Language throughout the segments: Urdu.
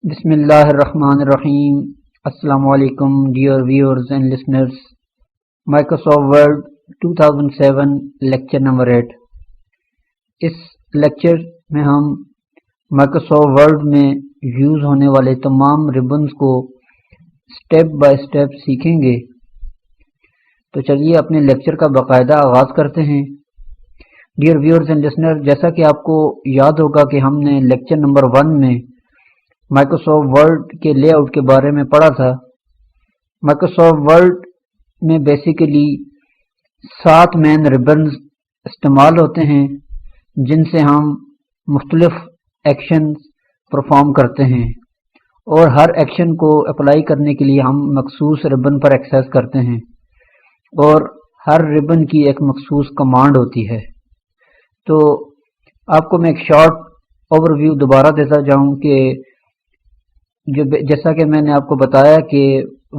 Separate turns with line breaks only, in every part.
بسم اللہ الرحمن الرحیم۔ السلام علیکم dear viewers and listeners. Microsoft Word 2007 lecture number 8۔ اس لیکچر میں ہم مائکروسافٹ ورڈ میں یوز ہونے والے تمام ریبنز کو سٹیپ بائی سٹیپ سیکھیں گے۔ تو چلیے اپنے لیکچر کا باقاعدہ آغاز کرتے ہیں۔ ڈیئر ویورز اینڈ لسنر، جیسا کہ آپ کو یاد ہوگا کہ ہم نے لیکچر نمبر 1 میں مائکروسافٹ ورڈ کے لے آؤٹ کے بارے میں پڑھا تھا۔ مائکروسافٹ ورڈ میں بیسیکلی 7 مین ریبنز استعمال ہوتے ہیں جن سے ہم مختلف ایکشن پرفارم کرتے ہیں، اور ہر ایکشن کو اپلائی کرنے کے لیے ہم مخصوص ریبن پر ایکسیس کرتے ہیں، اور ہر ریبن کی ایک مخصوص کمانڈ ہوتی ہے۔ تو آپ کو میں ایک شارٹ اوور ویو دوبارہ دیتا جاؤں کہ جیسا کہ میں نے آپ کو بتایا کہ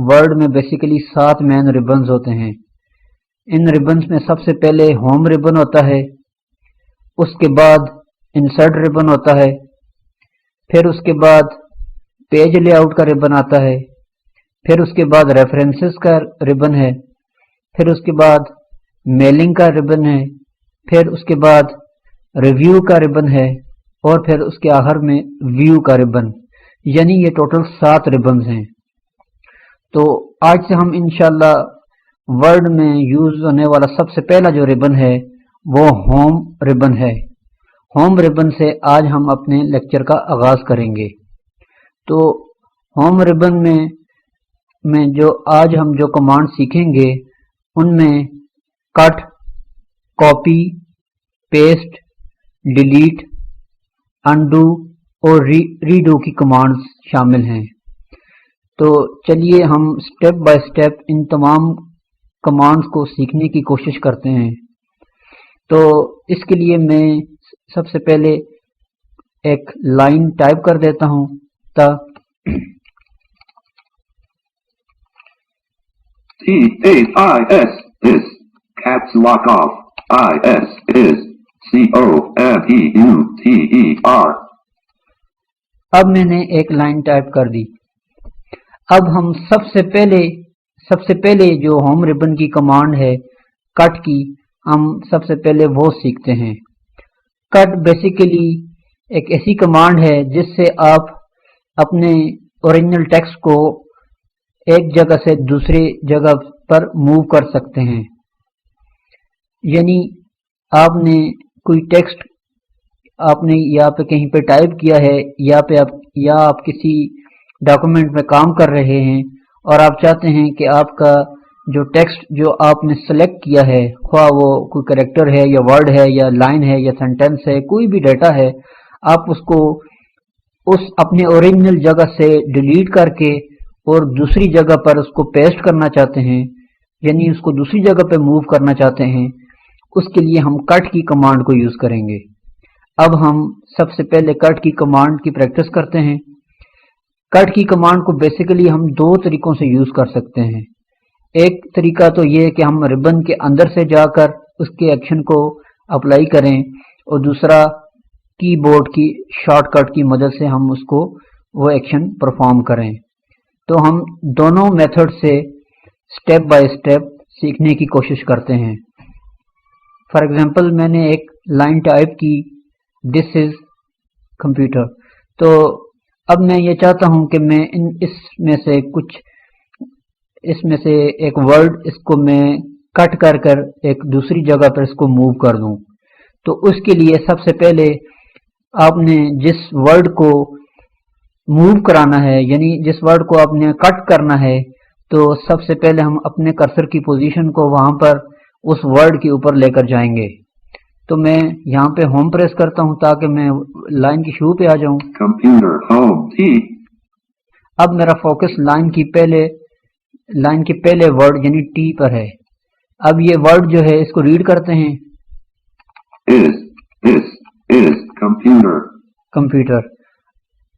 ورڈ میں بیسیکلی 7 مین ریبنز ہوتے ہیں۔ ان ریبنز میں سب سے پہلے ہوم ریبن ہوتا ہے، اس کے بعد انسرٹ ریبن ہوتا ہے، پھر اس کے بعد پیج لے آؤٹ کا ریبن آتا ہے، پھر اس کے بعد ریفرنسز کا ریبن ہے، پھر اس کے بعد میلنگ کا ریبن ہے، پھر اس کے بعد ریویو کا ریبن ہے، اور پھر اس کے آخر میں ویو کا ریبن، یعنی یہ ٹوٹل 7 ریبنز ہیں۔ تو آج سے ہم انشاءاللہ ورڈ میں یوز ہونے والا سب سے پہلا جو ریبن ہے وہ ہوم ریبن ہے۔ ہوم ریبن سے آج ہم اپنے لیکچر کا آغاز کریں گے۔ تو ہوم ریبن میں جو آج ہم جو کمانڈ سیکھیں گے ان میں کٹ، کاپی، پیسٹ، ڈیلیٹ، انڈو اور ریڈو کی کمانڈز شامل ہیں۔ تو چلیے ہم سٹیپ بائی سٹیپ ان تمام کمانڈز کو سیکھنے کی کوشش کرتے ہیں۔ تو اس کے لیے میں سب سے پہلے ایک لائن ٹائپ کر دیتا ہوں
is caps lock off is COMPUTER۔
اب میں نے ایک لائن ٹائپ کر دی۔ اب ہم سب سے پہلے جو ہوم ریبن کی کمانڈ ہے کٹ کی، ہم سب سے پہلے وہ سیکھتے ہیں۔ کٹ بیسیکلی ایک ایسی کمانڈ ہے جس سے آپ اپنے اوریجنل ٹیکسٹ کو ایک جگہ سے دوسری جگہ پر موو کر سکتے ہیں۔ یعنی آپ نے کوئی ٹیکسٹ آپ نے یا پہ کہیں پہ ٹائپ کیا ہے، یا آپ کسی ڈاکومنٹ میں کام کر رہے ہیں اور آپ چاہتے ہیں کہ آپ کا جو ٹیکسٹ جو آپ نے سلیکٹ کیا ہے، خواہ وہ کوئی کریکٹر ہے یا ورڈ ہے یا لائن ہے یا سینٹنس ہے، کوئی بھی ڈیٹا ہے، آپ اس کو اپنے اوریجنل جگہ سے ڈیلیٹ کر کے اور دوسری جگہ پر اس کو پیسٹ کرنا چاہتے ہیں، یعنی اس کو دوسری جگہ پہ موو کرنا چاہتے ہیں۔ اس کے لیے ہم کٹ کی کمانڈ کو یوز کریں گے۔ اب ہم سب سے پہلے کٹ کی کمانڈ کی پریکٹس کرتے ہیں۔ کٹ کی کمانڈ کو بیسیکلی ہم 2 طریقوں سے یوز کر سکتے ہیں۔ ایک طریقہ تو یہ کہ ہم ریبن کے اندر سے جا کر اس کے ایکشن کو اپلائی کریں، اور دوسرا کی بورڈ کی شارٹ کٹ کی مدد سے ہم اس کو وہ ایکشن پرفارم کریں۔ تو ہم دونوں میتھڈ سے سٹیپ بائی سٹیپ سیکھنے کی کوشش کرتے ہیں۔ فار ایگزامپل میں نے ایک لائن ٹائپ کی دس از کمپیوٹر، تو اب میں یہ چاہتا ہوں کہ میں اس میں سے ایک ورڈ اس کو میں کٹ کر ایک دوسری جگہ پر اس کو موو کر دوں۔ تو اس کے لیے سب سے پہلے آپ نے جس ورڈ کو موو کرانا ہے، یعنی جس ورڈ کو آپ نے کٹ کرنا ہے، تو سب سے پہلے ہم اپنے کرسر کی پوزیشن کو وہاں پر اس ورڈ کے اوپر لے کر جائیں گے۔ تو میں یہاں پہ ہوم پریس کرتا ہوں تاکہ میں لائن کی شروع پہ آ جاؤں۔
Computer home T.
اب میرا فوکس لائن کے پہلے ورڈ یعنی ٹی پر ہے۔ اب یہ ورڈ جو ہے اس کو ریڈ کرتے ہیں۔
is
computer.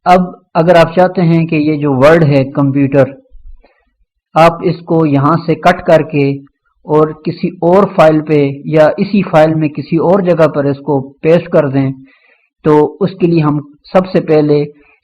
اب اگر آپ چاہتے ہیں کہ یہ جو ورڈ ہے کمپیوٹر، آپ اس کو یہاں سے کٹ کر کے اور کسی اور فائل پہ یا اسی فائل میں کسی اور جگہ پر اس کو پیسٹ کر دیں، تو اس کے لیے ہم سب سے پہلے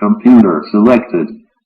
Computer selected.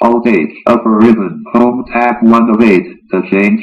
Alt H, upper ribbon, home tab 1 of 8, to change.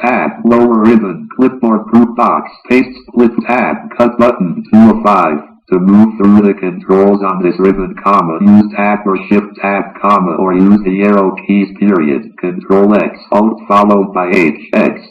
Tab, lower ribbon, clipboard group box, paste split tab, cut button, 2 of 5. To move through the controls on this ribbon, comma, use tab or shift tab, comma, or use the arrow keys, period. Control X, Alt followed by H, X.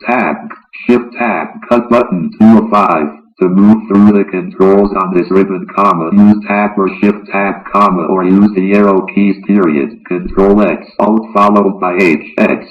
Tab, shift tab, cut button, 2 of 5. To move through the controls on this ribbon, comma, use tab or shift tab, comma, or use the arrow keys, period. Control X, Alt followed by H, X.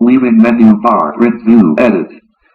Leaving menu bar, print view, edit.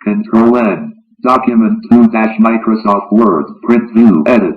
Control N, document 2-Microsoft Word, print view, edit.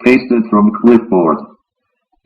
Pasted from clipboard.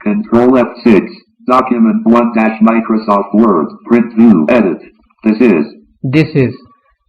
Control F6, document 1-Microsoft Word, print view, edit. This is.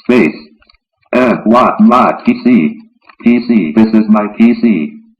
space N lot PC PC, this is my PC.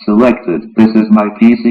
Selected, this is my PC.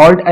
Alt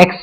X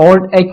Alt H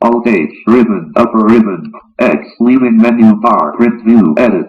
Alt H, ribbon, upper ribbon, X, leaving menu bar, print view, edit.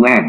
Blank.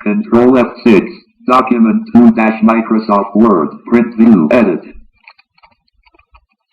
Control F6, document 2- Microsoft Word, print view, edit.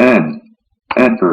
Enter.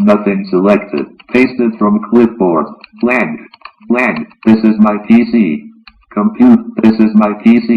Nothing selected. Pasted from clipboard. Blank. This is my PC. Compute. This is my PC.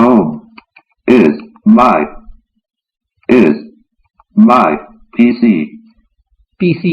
Home is my PC.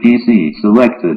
PC selected.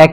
X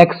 X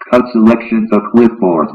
Cut selection to clipboard.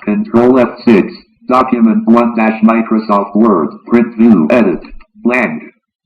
Control F6, document 1- Microsoft Word, print view, edit, blank.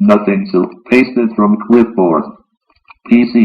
Nothing to pasted from clipboard. PC.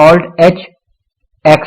Alt H X,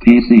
PC,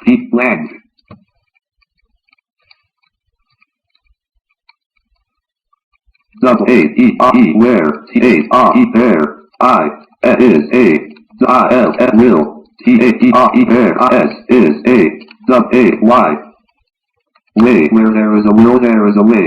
P blank, double A E R E where T A R E there I is a I L F will T A E R E there I S is a dub A Y way where there is a will there is a way।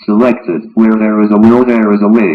Selected where there is a will there is a way।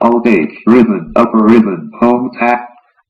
Alt H ribbon upper ribbon home tab।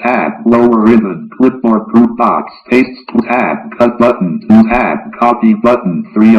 Tab lower ribbon clipboard group box paste to tab cut button to tab copy button 3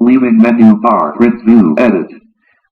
leaving menu bar print view edit।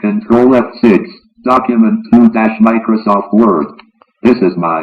Control F6 document 2 Microsoft Word। This is my।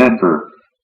enter।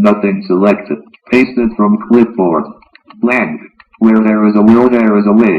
Nothing selected pasted from clipboard blank where there is a will there is a way।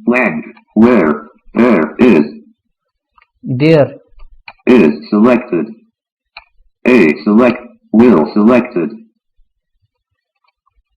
blank where there is
there
is selected a select will selected।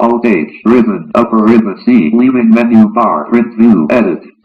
Alt H ribbon upper ribbon C leaving menu bar print view edit।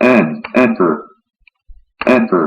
enter enter।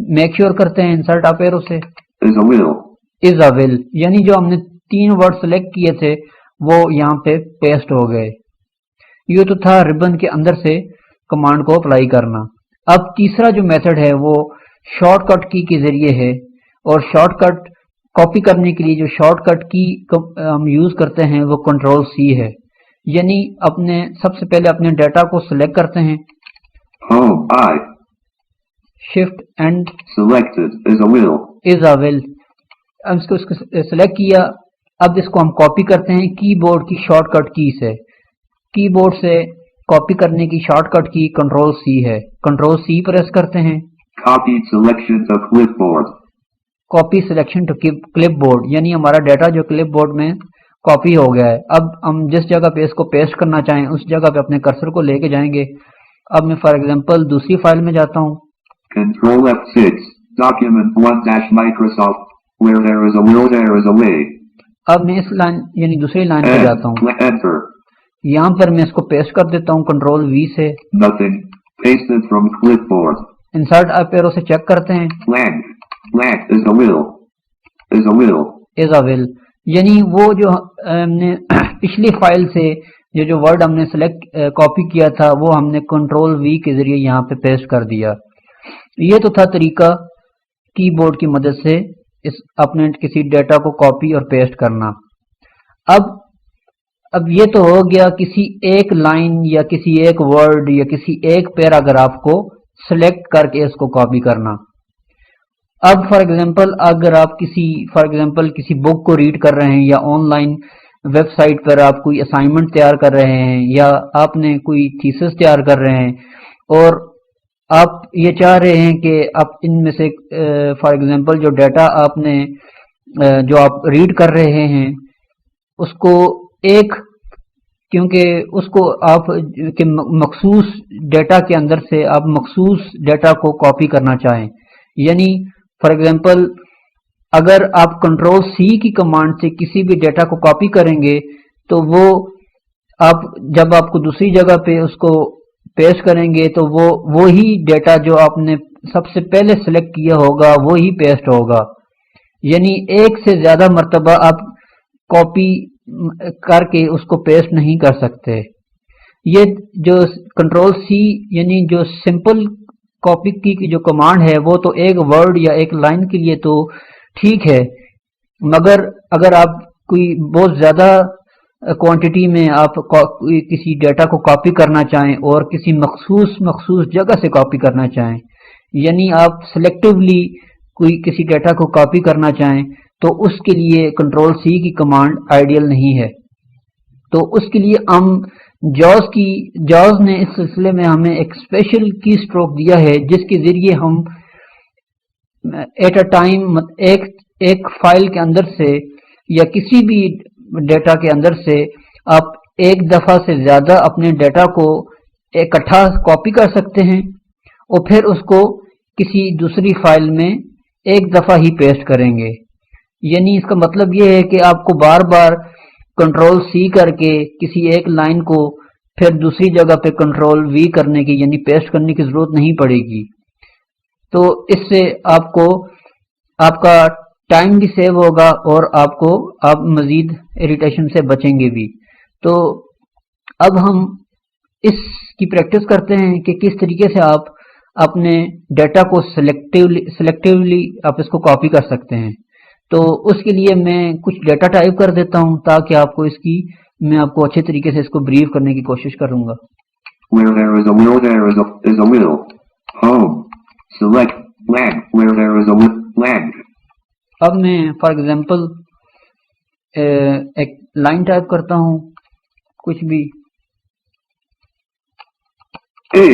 Make sure کرتے ہیں انسرٹ اپ ایرو سے
is a will,
از اے ول، یعنی جو ہم نے 3 ورڈ سلیکٹ کیے تھے وہ یہاں پہ پیسٹ ہو گئے. یہ تو تھا ربن کے اندر سے کمانڈ کو اپلائی کرنا. اب تیسرا جو میتھڈ ہے وہ شارٹ کٹ کی کے ذریعے ہے، اور شارٹ کٹ کاپی کرنے کے لیے جو شارٹ کٹ کی ہم یوز کرتے ہیں وہ کنٹرول سی ہے. یعنی سب سے پہلے اپنے ڈیٹا کو سلیکٹ کرتے ہیں،
home, I,
shift and
selected is a will,
از اے ول. اب اس کو سلیکٹ کیا. اب اس کو ہم کاپی کرتے ہیں کی بورڈ کی شارٹ کٹ کی سے. کی بورڈ سے کاپی کرنے کی شارٹ کٹ کی کنٹرول سی ہے. کنٹرول سی پریس کرتے ہیں.
copied selection to clipboard,
copy selection to clipboard, یعنی ہمارا ڈیٹا جو کلپ بورڈ میں کاپی ہو گیا ہے. اب ہم جس جگہ پہ اس کو پیسٹ کرنا چاہیں اس جگہ پہ اپنے کرسر کو لے کے جائیں گے. اب میں فار ایگزامپل دوسری فائل میں جاتا ہوں.
control F6, document 1-Microsoft, where there is a will there is a way,
اب میں اس لائن یعنی دوسری لائن پہ جاتا ہوں.
enter,
یہاں پر میں اس کو پیسٹ کر دیتا ہوں کنٹرول وی سے.
nothing, pasted from clipboard,
insert up arrow سے چیک کرتے ہیں.
blank is a will, is a will,
از اے ول، یعنی وہ جو ہم نے پچھلی فائل سے جو ورڈ ہم نے سلیکٹ کاپی کیا تھا وہ ہم نے کنٹرول وی کے ذریعے یہاں پہ پیسٹ کر دیا. یہ تو تھا طریقہ کی بورڈ کی مدد سے اپنے کسی ڈیٹا کو کاپی اور پیسٹ کرنا. اب یہ تو ہو گیا کسی ایک لائن یا کسی ایک ورڈ یا کسی ایک پیراگراف کو سلیکٹ کر کے اس کو کاپی کرنا. اب فار ایگزامپل اگر آپ کسی بک کو ریڈ کر رہے ہیں یا آن لائن ویب سائٹ پر آپ کوئی اسائنمنٹ تیار کر رہے ہیں یا آپ نے کوئی تھیسس تیار کر رہے ہیں اور آپ یہ چاہ رہے ہیں کہ آپ ان میں سے فار ایگزامپل جو ڈیٹا آپ نے جو آپ ریڈ کر رہے ہیں اس کو کیونکہ اس کو آپ کے مخصوص ڈیٹا کے اندر سے آپ مخصوص ڈیٹا کو کاپی کرنا چاہیں. یعنی فار ایگزامپل اگر آپ کنٹرول سی کی کمانڈ سے کسی بھی ڈیٹا کو کاپی کریں گے تو وہ جب آپ کو دوسری جگہ پہ اس کو پیسٹ کریں گے تو وہی ڈیٹا جو آپ نے سب سے پہلے سلیکٹ کیا ہوگا وہی پیسٹ ہوگا. یعنی ایک سے زیادہ مرتبہ آپ کاپی کر کے اس کو پیسٹ نہیں کر سکتے. یہ جو کنٹرول سی یعنی جو سمپل کاپی کی جو کمانڈ ہے وہ تو ایک ورڈ یا ایک لائن کے لیے تو ٹھیک ہے، مگر اگر آپ کوئی بہت زیادہ کوانٹٹی میں آپ کسی ڈیٹا کو کاپی کرنا چاہیں اور کسی مخصوص جگہ سے کاپی کرنا چاہیں، یعنی آپ سلیکٹیولی کوئی کسی ڈیٹا کو کاپی کرنا چاہیں تو اس کے لیے کنٹرول سی کی کمانڈ آئیڈیل نہیں ہے. تو اس کے لیے ہم جاز نے اس سلسلے میں ہمیں ایک اسپیشل کی اسٹروک دیا ہے جس کے ذریعے ہم ایٹ اے ٹائم ایک فائل کے اندر سے یا کسی بھی ڈیٹا کے اندر سے آپ ایک دفعہ سے زیادہ اپنے ڈیٹا کو اکٹھا کاپی کر سکتے ہیں اور پھر اس کو کسی دوسری فائل میں ایک دفعہ ہی پیسٹ کریں گے. یعنی اس کا مطلب یہ ہے کہ آپ کو بار بار کنٹرول سی کر کے کسی ایک لائن کو پھر دوسری جگہ پہ کنٹرول وی کرنے کی یعنی پیسٹ کرنے کی ضرورت نہیں پڑے گی. تو اس سے آپ کا ٹائم بھی سیو ہوگا اور آپ مزید اریٹیشن سے بچیں گے بھی. تو اب ہم اس کی پریکٹس کرتے ہیں کہ کس طریقے سے آپ اپنے ڈیٹا کو سلیکٹیولی آپ اس کو کاپی کر سکتے ہیں. تو اس کے لیے میں کچھ ڈیٹا ٹائپ کر دیتا ہوں تاکہ میں آپ کو اچھے طریقے سے اس کو بریف کرنے کی کوشش کروں گا.
where there is a will there is a will, home, select blank where there is a will blank.
اب میں فار ایگزامپل ایک لائن ٹائپ کرتا ہوں کچھ بھی
A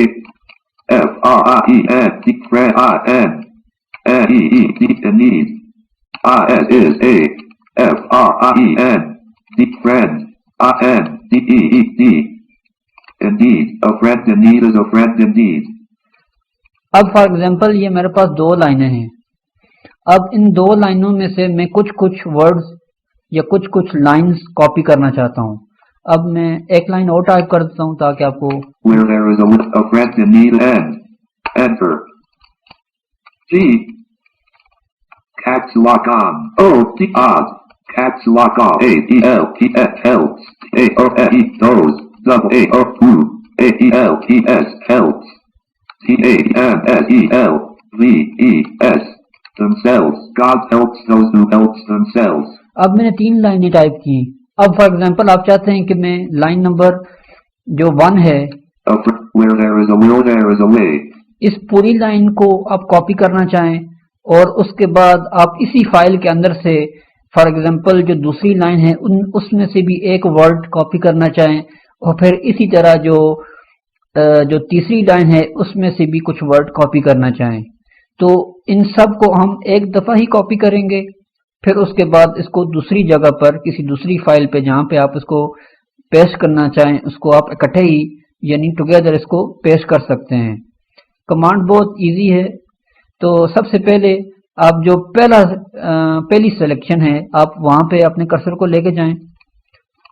F R I E N D I N N E E D need I S is A F R I E N D friend I N D E E D indeed a friend in need is a friend indeed.
اب فار ایگزامپل یہ میرے پاس 2 لائنیں ہیں. اب ان 2 لائنوں میں سے میں کچھ ورڈز یا کچھ لائنز کاپی کرنا چاہتا ہوں. اب میں ایک لائن اور ٹائپ کر دیتا ہوں تاکہ آپ کو
where there is a friend in need and enter G. Caps lock on. O. T. Odd. Caps lock off. A. E. L. T. F. Helps. A. O. F. E. Those. Double A. O. Who. A. E. L. T. S. Helps. T. A. M. S. E. L. V. E. S. Themselves. God helps those who helps themselves.
اب میں نے 3 لائنیں ٹائپ کی. اب فار ایگزامپل آپ چاہتے ہیں کہ میں لائن نمبر جو 1 ہے
Where there is a will, there is a way.
اس پوری لائن کو آپ کاپی کرنا چاہیں اور اس کے بعد آپ اسی فائل کے اندر سے فار ایگزامپل جو دوسری لائن ہے اس میں سے بھی ایک ورڈ کاپی کرنا چاہیں اور پھر اسی طرح جو تیسری لائن ہے اس میں سے بھی کچھ ورڈ کاپی کرنا چاہیں تو ان سب کو ہم ایک دفعہ ہی کاپی کریں گے. پھر اس کے بعد اس کو دوسری جگہ پر کسی دوسری فائل پہ جہاں پہ آپ اس کو پیسٹ کرنا چاہیں اس کو آپ اکٹھے ہی یعنی ٹوگیدر اس کو پیسٹ کر سکتے ہیں. کمانڈ بہت ایزی ہے. تو سب سے پہلے آپ جو پہلی سلیکشن ہے آپ وہاں پہ اپنے کرسر کو لے کے جائیں.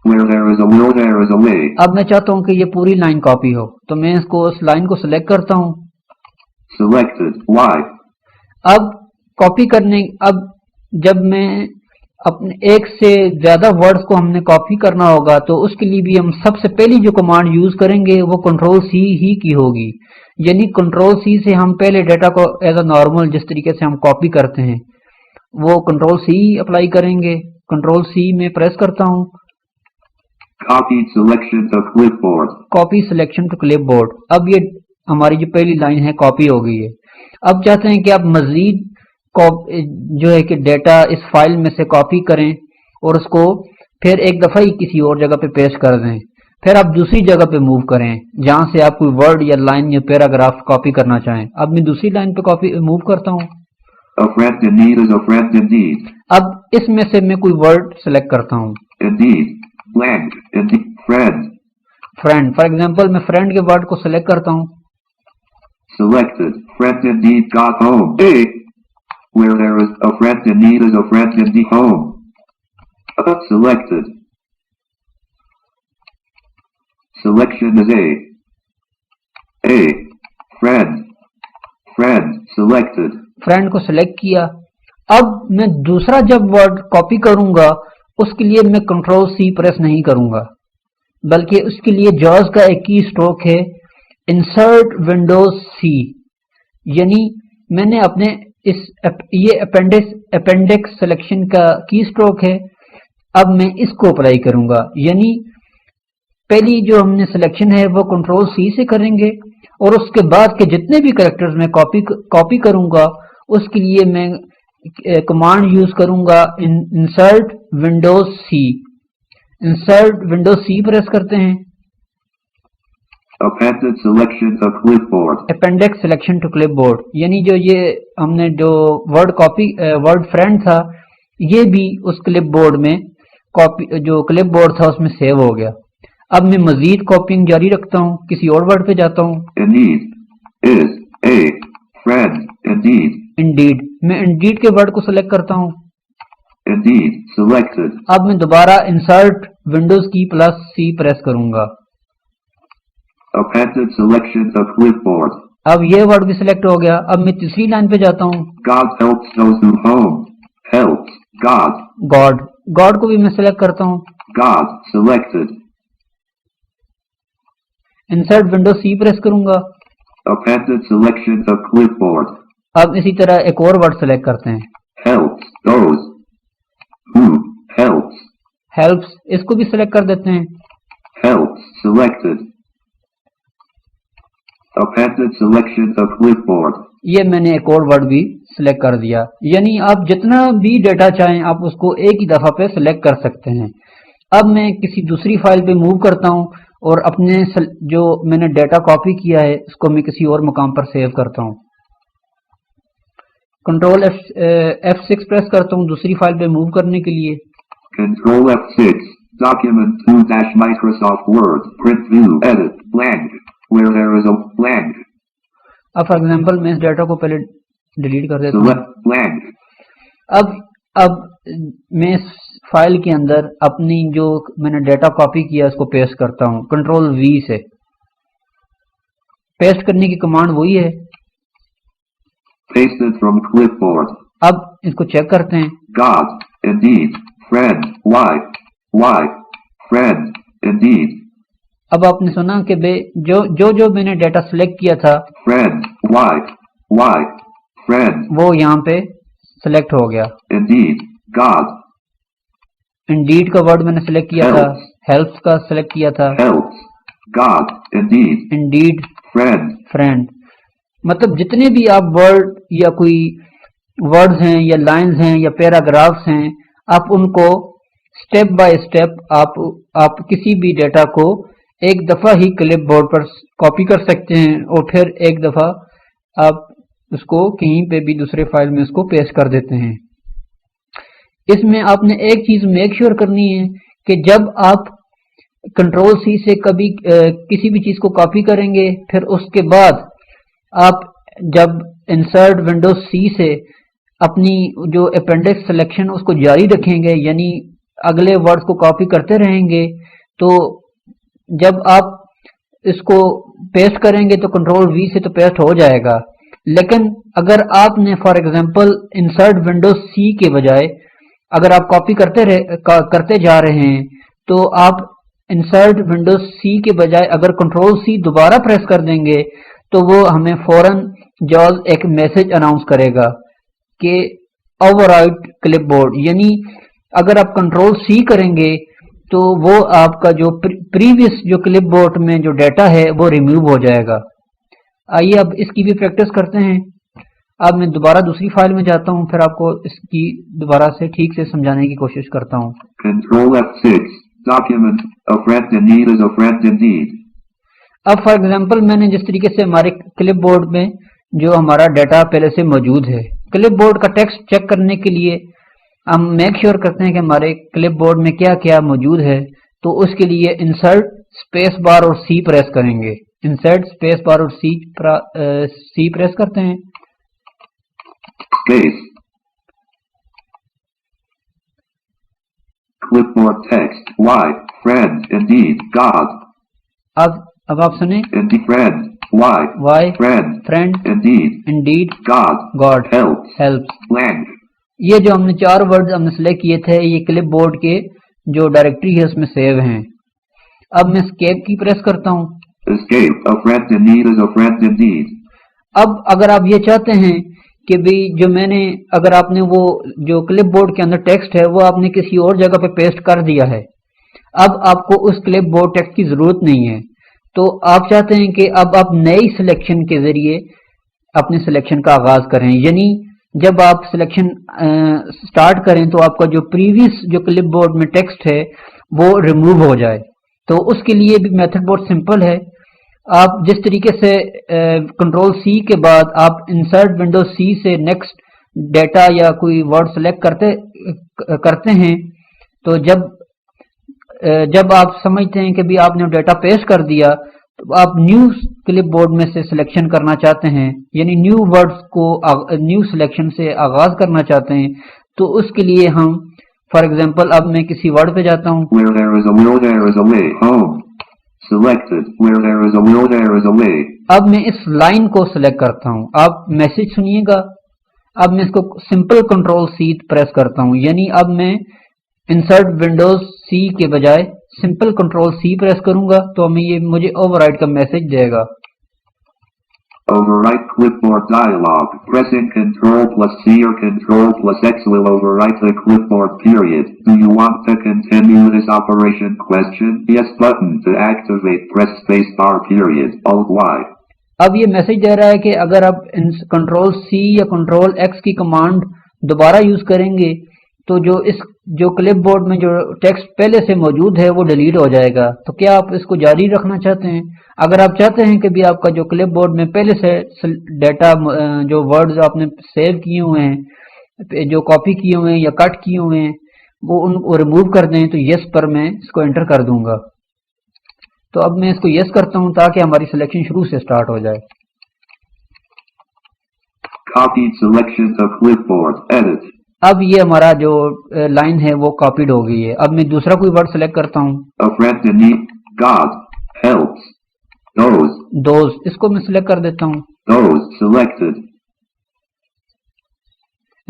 Where there is a will, there is a way.
اب میں چاہتا ہوں کہ یہ پوری لائن کاپی ہو تو میں اس لائن کو سلیکٹ کرتا ہوں.
Selected. Y.
اب کاپی کرنے جب میں اپنے ایک سے زیادہ ورڈز کو ہم نے کاپی کرنا ہوگا تو اس کے لیے بھی ہم سب سے پہلی جو کمانڈ یوز کریں گے وہ کنٹرول سی ہی کی ہوگی. یعنی کنٹرول سی سے ہم پہلے ڈیٹا کو ایز اے نارمل جس طریقے سے ہم کاپی کرتے ہیں وہ کنٹرول سی اپلائی کریں گے. کنٹرول سی میں پریس کرتا ہوں.
Copy selection to clipboard.
Copy selection to clipboard. اب یہ ہماری جو پہلی لائن ہے کاپی ہو گئی ہے. اب چاہتے ہیں کہ آپ مزید جو ہے کہ ڈیٹا اس فائل میں سے کاپی کریں اور اس کو پھر ایک دفعہ ہی کسی اور جگہ پہ پیسٹ کر دیں. پھر آپ دوسری جگہ پہ موو کریں جہاں سے آپ کوئی ورڈ یا لائن یا پیراگراف کاپی کرنا چاہیں. اب میں دوسری لائن پہ موو کرتا ہوں.
A friend in need is a friend indeed.
اب اس میں سے میں کوئی ورڈ سلیکٹ کرتا ہوں.
Indeed. Blank. Indeed. Friend.
Friend for example میں فرینڈ کے ورڈ کو سلیکٹ کرتا ہوں.
Selected. Friend in need got home. A. Where there is a friend in need is a friend indeed home. Selected. Selection is A. A. Friend. Friend. Selected.
Friend کو سلیکٹ کیا. اب میں دوسرا جب ورڈ کاپی کروں گا اس کے لیے میں کنٹرول سی پریس نہیں کروں گا بلکہ اس کے لیے جاز کا ایک کی اسٹروک ہے انسرٹ ونڈوز سی. یعنی میں نے اپنے یہ اپینڈکس سلیکشن کا کی اسٹروک ہے. اب میں اس کو اپلائی کروں گا. یعنی پہلی جو ہم نے سلیکشن ہے وہ کنٹرول سی سے کریں گے اور اس کے بعد کے جتنے بھی کریکٹرز میں کاپی کروں گا اس کے لیے میں کمانڈ یوز کروں گا insert Windows C. Insert Windows C press کرتے ہیں.
Appended selection to clipboard.
Appendix selection to clipboard. یعنی جو یہ ہم نے جو ورڈ فرینڈ تھا یہ بھی اس کلپ بورڈ میں جو کلپ بورڈ تھا اس میں سیو ہو گیا. اب میں مزید کاپینگ جاری رکھتا ہوں. کسی اور ورڈ پہ جاتا ہوں.
Indeed is a friend. Indeed.
Indeed. میں انڈیڈ کے ورڈ کو سلیکٹ کرتا ہوں.
Indeed. Selected.
اب میں دوبارہ انسرٹ ونڈوز کی پلس سی پریس کروں گا.
Appended selection to clipboard.
اب یہ ورڈ بھی سلیکٹ ہو گیا. اب میں تیسری لائن پہ جاتا ہوں.
God helps those who home. Helps. God.
God کو بھی میں سلیکٹ کرتا ہوں.
God. Selected.
انسرٹ ونڈو سی پریس کروں گا.
Appended selection to clipboard.
اب اسی طرح ایک اور ورڈ سلیکٹ کرتے ہیں.
Helps. Those. Who. Helps.
Helps. اس کو بھی سلیکٹ کر دیتے ہیں.
Helps. Selected. Appended selection to clipboard.
یہ میں نے ایک اور ورڈ بھی سلیکٹ کر دیا. یعنی آپ جتنا بھی ڈیٹا چاہیں آپ اس کو ایک ہی دفعہ پہ سلیکٹ کر سکتے ہیں. اب میں کسی دوسری فائل پہ موو کرتا ہوں اور اپنے جو میں نے ڈیٹا کاپی کیا ہے اس کو میں کسی اور مقام پر سیو کرتا ہوں. کنٹرول F6 پریس کرتا ہوں دوسری فائل پہ موو کرنے کے لیے.
Control F6. Document 2-Microsoft Word. Print view. Edit. Blank. Where there is a blank.
اب فار ایگزامپل میں اس ڈیٹا کو پہلے ڈیلیٹ کر دیتا ہوں.
Select blank.
اب میں اس فائل کے اندر اپنی جو میں نے ڈیٹا کاپی کیا اس کو پیسٹ کرتا ہوں کنٹرول وی سے. پیسٹ کرنے کی کمانڈ وہی ہے.
Pasted from clipboard.
اب اس کو چیک کرتے ہیں.
God, indeed. Friend, wife, friend, indeed.
اب آپ نے سنا کہ جو میں نے ڈیٹا سلیکٹ کیا تھا
Friend, wife, friend.
وہ یہاں پہ سلیکٹ ہو گیا.
Indeed, God.
انڈیڈ کا ورڈ میں نے سلیکٹ کیا تھا, ہیلپس کا سلیکٹ کیا تھا,
Helps. God, indeed.
Indeed,
Friend.
Friend. مطلب جتنے بھی آپ ورڈ یا کوئی ورڈز ہیں یا لائنز ہیں یا پیراگرافس ہیں, آپ ان کو سٹیپ بائی سٹیپ آپ کسی بھی ڈیٹا کو ایک دفعہ ہی کلپ بورڈ پر کاپی کر سکتے ہیں اور پھر ایک دفعہ آپ اس کو کہیں پہ بھی دوسرے فائل میں اس کو پیسٹ کر دیتے ہیں. اس میں آپ نے ایک چیز میک شیور کرنی ہے کہ جب آپ کنٹرول سی سے کبھی کسی بھی چیز کو کاپی کریں گے, پھر اس کے بعد آپ جب انسرٹ ونڈوز سی سے اپنی جو اپینڈکس سلیکشن اس کو جاری رکھیں گے, یعنی اگلے ورڈز کو کاپی کرتے رہیں گے, تو جب آپ اس کو پیسٹ کریں گے تو کنٹرول وی سے تو پیسٹ ہو جائے گا. لیکن اگر آپ نے فار ایگزامپل انسرٹ ونڈوز سی کے بجائے اگر آپ کاپی کرتے جا رہے ہیں, تو آپ انسرٹ ونڈوز سی کے بجائے اگر کنٹرول سی دوبارہ پریس کر دیں گے تو وہ ہمیں فوراً جاز ایک میسج اناؤنس کرے گا کہ اوور رائٹ کلپ بورڈ. یعنی اگر آپ کنٹرول سی کریں گے تو وہ آپ کا جو پریویس جو کلپ بورڈ میں جو ڈیٹا ہے وہ ریموو ہو جائے گا. آئیے اب اس کی بھی پریکٹس کرتے ہیں. اب میں دوبارہ دوسری فائل میں جاتا ہوں, پھر آپ کو اس کی دوبارہ سے ٹھیک سے سمجھانے کی کوشش کرتا ہوں.
Control F6. Document. A friend in need is a friend indeed.
اب فار ایگزامپل میں نے جس طریقے سے ہمارے کلپ بورڈ میں جو ہمارا ڈیٹا پہلے سے موجود ہے, کلپ بورڈ کا ٹیکسٹ چیک کرنے کے لیے ہم میک شیور کرتے ہیں کہ ہمارے کلپ بورڈ میں کیا کیا موجود ہے. تو اس کے لیے انسرٹ اسپیس بار اور سی پریس کریں گے. انسرٹ اسپیس بار اور سی پریس کرتے ہیں.
Space. Clipboard text. Friend, indeed, God.
اب آپ سنیں.
Indeed, friend. Friend.
Friend.
Indeed.
Indeed.
God.
Helps.
Blank.
یہ جو ہم نے 4 ورڈز ہم نے سلیکٹ کیے تھے, یہ کلپ بورڈ کے جو ڈائریکٹری ہے اس میں سیو ہیں. اب میں اسکیپ کی پریس کرتا ہوں.
Escape. A friend in need is a friend indeed.
اب اگر آپ یہ چاہتے ہیں کہ بھی جو میں نے اگر آپ نے وہ جو کلپ بورڈ کے اندر ٹیکسٹ ہے وہ آپ نے کسی اور جگہ پہ پیسٹ کر دیا ہے, اب آپ کو اس کلپ بورڈ ٹیکسٹ کی ضرورت نہیں ہے, تو آپ چاہتے ہیں کہ اب آپ نئی سلیکشن کے ذریعے اپنے سلیکشن کا آغاز کریں. یعنی جب آپ سلیکشن سٹارٹ کریں تو آپ کا جو پریویس جو کلپ بورڈ میں ٹیکسٹ ہے وہ ریموو ہو جائے. تو اس کے لیے بھی میتھڈ بہت سمپل ہے. آپ جس طریقے سے کنٹرول سی کے بعد آپ انسرٹ ونڈوز سی سے نیکسٹ ڈیٹا یا کوئی ورڈ سلیکٹ کرتے ہیں, تو جب آپ سمجھتے ہیں کہ بھی آپ نے ڈیٹا پیسٹ کر دیا تو آپ نیو کلپ بورڈ میں سے سلیکشن کرنا چاہتے ہیں, یعنی نیو ورڈز کو نیو سلیکشن سے آغاز کرنا چاہتے ہیں, تو اس کے لیے ہم فار ایگزامپل اب میں کسی ورڈ پہ جاتا ہوں.
Where there is a will, there is a way. Home. Selected. Where there is a will, there is a way.
اب میں اس لائن کو سلیکٹ کرتا ہوں. آپ میسج سنیے گا. اب میں اس کو سمپل کنٹرول سی پریس کرتا ہوں, یعنی اب میں انسرٹ ونڈوز سی کے بجائے سمپل کنٹرول سی پریس کروں گا تو یہ مجھے اوور رائٹ کا message they God.
Overwrite clipboard dialog. Pressing Control plus C or Control plus X will overwrite the clipboard period. Do you want to continue this operation? Question. Yes button. To activate, press spacebar period. Alt Y.
اب یہ میسج دے رہا ہے کہ اگر آپ کنٹرول سی یا کنٹرول ایکس کی کمانڈ دوبارہ یوز کریں گے تو جو کلپ بورڈ میں جو ٹیکسٹ پہلے سے موجود ہے وہ ڈیلیٹ ہو جائے گا. تو کیا آپ اس کو جاری رکھنا چاہتے ہیں؟ اگر آپ چاہتے ہیں کہ بھی آپ کا جو کلپ بورڈ میں پہلے سے ڈیٹا جو ورڈز آپ نے سیو کیے ہوئے ہیں, جو کاپی کیے ہوئے ہیں یا کٹ کیے ہوئے ہیں, وہ ان کو ریموو کر دیں, تو یس پر میں اس کو انٹر کر دوں گا. تو اب میں اس کو یس کرتا ہوں تاکہ ہماری سلیکشن شروع سے سٹارٹ ہو جائے.
Copied selection to clipboard. Edit.
اب یہ ہمارا جو لائن ہے وہ کاپیڈ ہو گئی ہے. اب میں دوسرا کوئی ورڈ سلیکٹ کرتا ہوں.
A friend in need. God. Helps. Those.
اس کو میں سلیکٹ کر دیتا ہوں.
Those. Selected.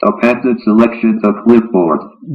Appended selection to clipboard.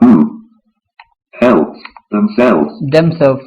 Who? Helps. Themselves.
themselves,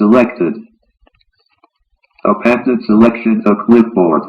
Selected. Appended selection to clipboard.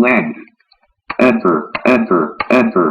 Blank. Enter. Enter. Enter.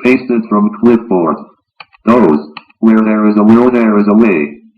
Pasted from clipboard. Those. Where there is a will, there is a way.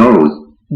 Those.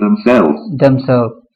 Themselves.
themselves.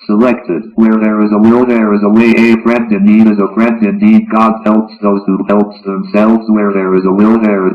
Selected. Where there is a will, there is a way. A friend in need is a friend indeed. God helps those who helps themselves. Where there is a will, there is.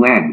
Blank.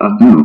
Undo.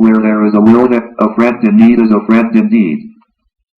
Where there is a will, a friend in need is a friend indeed.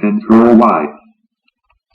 Control Y.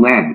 Blank.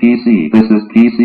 PC. This is PC.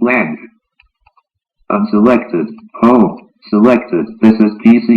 Blank. Unselected. Home. Selected. This is PC.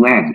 Blank.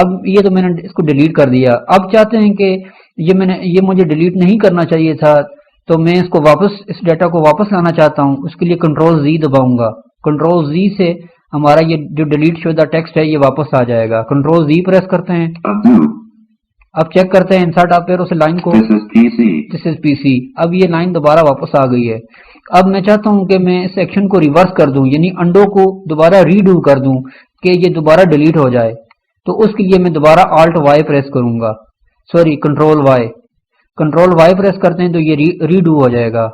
اب یہ تو میں نے اس کو ڈیلیٹ کر دیا. اب چاہتے ہیں کہ یہ مجھے ڈیلیٹ نہیں کرنا چاہیے تھا، تو میں اس کو واپس، اس ڈیٹا کو واپس لانا چاہتا ہوں. اس کے لیے کنٹرول زی دباؤں گا. کنٹرول زی سے ہمارا یہ جو ڈیلیٹ شدہ ٹیکسٹ ہے یہ واپس آ جائے گا. کنٹرول زی پریس کرتے ہیں. اب چیک کرتے ہیں انسرٹ آپ ایرو سے لائن کو. دس از پی سی. اب یہ لائن دوبارہ واپس آ گئی ہے. اب میں چاہتا ہوں کہ میں اس ایکشن کو ریورس کر دوں، یعنی انڈو کو دوبارہ ریڈو کر دوں کہ یہ دوبارہ ڈیلیٹ ہو جائے. تو اس کے لیے میں دوبارہ آلٹ وائی پریس کروں گا، sorry control Y. Control Y press کرتے ہیں تو یہ ریڈو ہو جائے گا.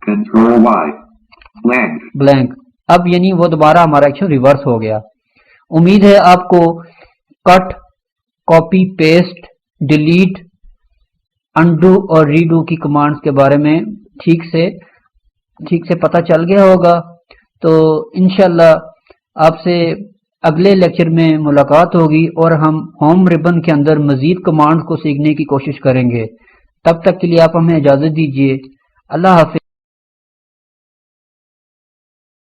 Control Y.
بلینک. اب یعنی وہ دوبارہ ہمارا ایکشن ریورس ہو گیا. امید ہے آپ کو کٹ، کاپی پیسٹ، ڈیلیٹ، انڈو اور ریڈو کی کمانڈز کے بارے میں ٹھیک سے پتہ چل گیا ہوگا. تو انشاءاللہ آپ سے اگلے لیکچر میں ملاقات ہوگی اور ہم ہوم ربن کے اندر مزید کمانڈز کو سیکھنے کی کوشش کریں گے. تب تک کے لیے آپ ہمیں اجازت دیجیے. اللہ حافظ.